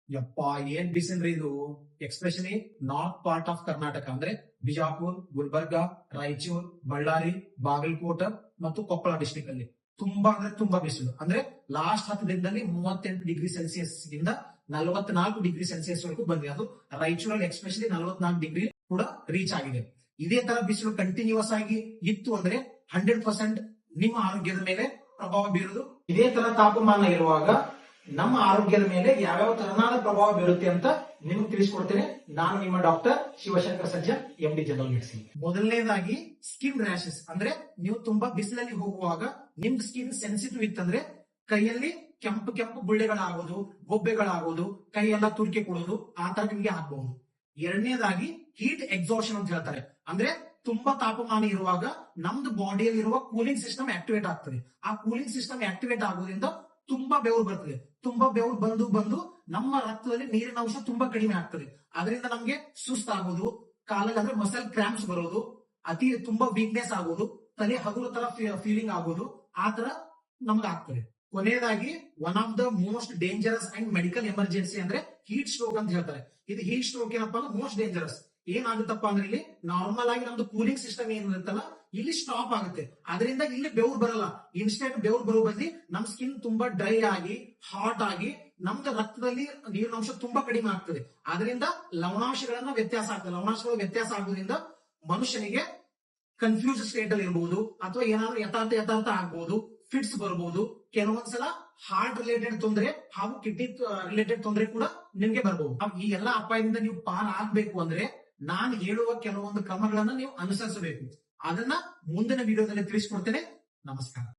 ಯಪ್ಪ ಏನ್ ಬಿಸಿಲ್ರಿ ಇದು. Especially north part of Karnataka ಅಂದ್ರೆ ಬಿಜಾಪುರ್, ಗುಲ್ಬರ್ಗಾ, ರಾಯಚೂರ್, ಬಳ್ಳಾರಿ, ಬಾಗಲಕೋಟೆ ಮತ್ತು ಕೊಪ್ಪಳ ಡಿಸ್ಟಿಕ್ ಅಲ್ಲಿ ತುಂಬಾ ಅಂದ್ರೆ ತುಂಬಾ ಬಿಸಿಲು. ಅಂದ್ರೆ ಲಾಸ್ಟ್ 10 ದಿನದಲ್ಲಿ 38 ಡಿಗ್ರಿ ಸೆಲ್ಸಿಯಸ್ ಗಿಂತ 44 ಡಿಗ್ರಿ ಸೆಲ್ಸಿಯಸ್ ವರೆಗೂ ಬಂದಿದೆ. ಅದು ರಾಯಚೂರಲ್ಲಿ ಎಕ್ಸ್ಪೆಷಲಿ 44 ಡಿಗ್ರಿ ಕೂಡ ರೀಚ್ ಆಗಿದೆ. ಇದೇ ತರ ಬಿಸಿಲು ಕಂಟಿನ್ಯೂಸ್ ಆಗಿ ಇತ್ತು ಅಂದ್ರೆ 100% ನಿಮ್ಮ ಆರೋಗ್ಯದ ಮೇಲೆ ಪ್ರಭಾವ ಬೀರುವುದು. ಇದೇ ತರ ತಾಪಮಾನ ಇರುವಾಗ ನಮ್ಮ ಆರೋಗ್ಯದ ಮೇಲೆ ಯಾವ್ಯಾವ ತರನಾದ ಪ್ರಭಾವ ಬೀರುತ್ತೆ ಅಂತ ನಿಮ್ಗೆ ತಿಳಿಸ್ಕೊಡ್ತೇನೆ. ನಾನು ನಿಮ್ಮ doctor Shivashankar Sajjan, MD general medicine. ಮೊದಲನೇದಾಗಿ ಸ್ಕಿನ್ ರ್ಯಾಶಸ್ ಅಂದ್ರೆ ನೀವು ತುಂಬಾ ಬಿಸಿಲಲ್ಲಿ ಹೋಗುವಾಗ ನಿಮ್ ಸ್ಕಿನ್ ಸೆನ್ಸಿಟಿವ್ ಇತ್ತಂದ್ರೆ ಕೈಯಲ್ಲಿ ಕೆಂಪು ಕೆಂಪು ಗುಳ್ಳೆಗಳಾಗೋದು, ಗೊಬ್ಬೆಗಳಾಗೋದು, ಕೈ ಎಲ್ಲ ತುರ್ಕೆ ಕೊಡೋದು ಆ ತರ ನಿಮ್ಗೆ ಆಗ್ಬಹುದು. ಎರಡನೇದಾಗಿ ಹೀಟ್ ಎಕ್ಸಾಷನ್ ಅಂತ ಹೇಳ್ತಾರೆ. ಅಂದ್ರೆ ತುಂಬಾ ತಾಪಮಾನ ಇರುವಾಗ ನಮ್ದು ಬಾಡಿಯಲ್ಲಿ ಇರುವ ಕೂಲಿಂಗ್ ಸಿಸ್ಟಮ್ ಆಕ್ಟಿವೇಟ್ ಆಗ್ತದೆ. ಆ ಕೂಲಿಂಗ್ ಸಿಸ್ಟಮ್ ಆಕ್ಟಿವೇಟ್ ಆಗೋದ್ರಿಂದ ತುಂಬಾ ಬೆವರು ಬರ್ತದೆ. ತುಂಬಾ ಬೆವರು ಬಂದು ನಮ್ಮ ರಕ್ತದಲ್ಲಿ ನೀರಿನ ಅಂಶ ತುಂಬಾ ಕಡಿಮೆ ಆಗ್ತದೆ. ಅದರಿಂದ ನಮ್ಗೆ ಸುಸ್ತಾಗೋದು, ಕಾಲಲ್ಲಿ ಅಂದ್ರೆ ಮಸಲ್ ಕ್ರಾಂಪ್ಸ್ ಬರೋದು, ಅತಿ ತುಂಬಾ ವೀಕ್ನೆಸ್ ಆಗೋದು, ತಲೆ ಹಗುರ ತರ ಫೀಲಿಂಗ್ ಆಗೋದು ಆ ತರ ನಮ್ಗೆ ಆಗ್ತದೆ. ಕೊನೆಯದಾಗಿ one of the most dangerous and medical emergency ಅಂದ್ರೆ ಹೀಟ್ ಸ್ಟ್ರೋಕ್ ಅಂತ ಹೇಳ್ತಾರೆ. ಇದು ಹೀಟ್ ಸ್ಟ್ರೋಕ್ ಏನಪ್ಪಾ ಅಂದ್ರೆ ಮೋಸ್ಟ್ ಡೇಂಜರಸ್. ಏನಾಗುತ್ತಪ್ಪ ಅಂದ್ರೆ ಇಲ್ಲಿ ನಾರ್ಮಲ್ ಆಗಿ ನಮ್ದು ಕೂಲಿಂಗ್ ಸಿಸ್ಟಮ್ ಏನಿರುತ್ತಲ್ಲ ಇಲ್ಲಿ ಸ್ಟಾಪ್ ಆಗುತ್ತೆ. ಅದರಿಂದ ಇಲ್ಲಿ ಬೆವರು ಬರಲ್ಲ. ಇನ್ಸ್ಟೆಂಟ್ ಬೆವರು ಬರೋ ಬದಲಿ ನಮ್ ಸ್ಕಿನ್ ತುಂಬಾ ಡ್ರೈ ಆಗಿ ಹಾಟ್ ಆಗಿ ನಮ್ದು ರಕ್ತದಲ್ಲಿ ನೀರಿನಾಂಶ ತುಂಬಾ ಕಡಿಮೆ ಆಗ್ತದೆ. ಅದರಿಂದ ಲವಣಾಂಶಗಳನ್ನ ವ್ಯತ್ಯಾಸ ಆಗ್ತದೆ. ಲವಣಾಂಶಗಳ ವ್ಯತ್ಯಾಸ ಆಗೋದ್ರಿಂದ ಮನುಷ್ಯನಿಗೆ ಕನ್ಫ್ಯೂಸ್ ಸ್ಟೇಟ್ ಅಲ್ಲಿ ಇರಬಹುದು, ಅಥವಾ ಏನಾದ್ರೂ ಯಥಾರ್ಥ ಆಗ್ಬಹುದು, ಫಿಟ್ಸ್ ಬರಬಹುದು, ಕೆಲವೊಂದ್ಸಲ ಹಾರ್ಟ್ ರಿಲೇಟೆಡ್ ತೊಂದರೆ ಹಾಗೂ ಕಿಡ್ನಿ ರಿಲೇಟೆಡ್ ತೊಂದರೆ ಕೂಡ ನಿಮ್ಗೆ ಬರಬಹುದು. ಈ ಎಲ್ಲಾ ಅಪಾಯದಿಂದ ನೀವು ಪಾರ್ ಆಗ್ಬೇಕು ಅಂದ್ರೆ ನಾನು ಹೇಳುವ ಕೆಲವೊಂದು ಕ್ರಮಗಳನ್ನ ನೀವು ಅನುಸರಿಸಬೇಕು. ಅದನ್ನ ಮುಂದಿನ ವಿಡಿಯೋದಲ್ಲಿ ತಿಳಿಸ್ಕೊಡ್ತೇನೆ. ನಮಸ್ಕಾರ.